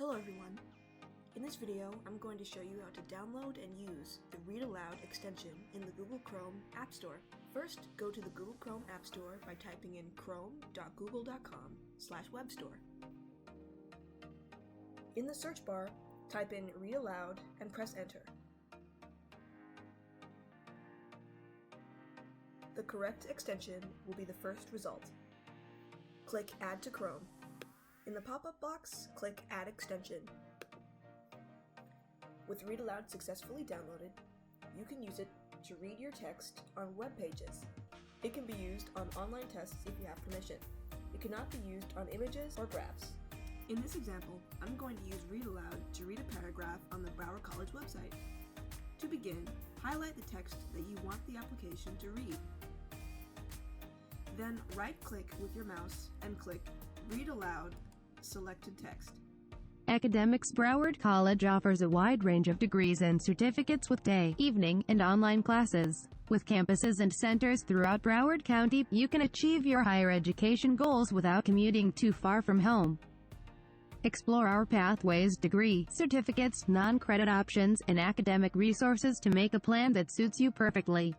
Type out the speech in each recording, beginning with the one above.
Hello everyone. In this video, I'm going to show you how to download and use the Read Aloud extension in the Google Chrome App Store. First, go to the Google Chrome App Store by typing in chrome.google.com/webstore. In the search bar, type in Read Aloud and press enter. The correct extension will be the first result. Click Add to Chrome. In the pop-up box, click Add Extension. With Read Aloud successfully downloaded, you can use it to read your text on web pages. It can be used on online tests if you have permission. It cannot be used on images or graphs. In this example, I'm going to use Read Aloud to read a paragraph on the Broward College website. To begin, highlight the text that you want the application to read. Then right-click with your mouse and click Read Aloud Selected Text. Academics Broward College offers a wide range of degrees and certificates with day, evening, and online classes. With campuses and centers throughout Broward County, you can achieve your higher education goals without commuting too far from home. Explore our pathways, degree, certificates, non-credit options, and academic resources to make a plan that suits you perfectly.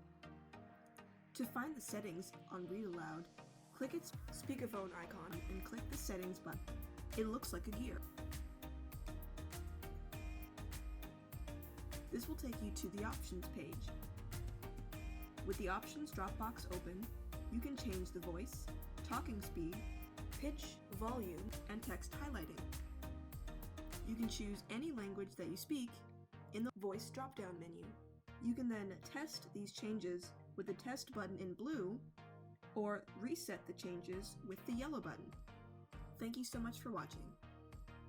To find the settings on Read Aloud, click its speakerphone icon and click the settings button. It looks like a gear. This will take you to the options page. With the options drop box open, you can change the voice, talking speed, pitch, volume, and text highlighting. You can choose any language that you speak in the voice drop-down menu. You can then test these changes with the test button in blue, or reset the changes with the yellow button. Thank you so much for watching.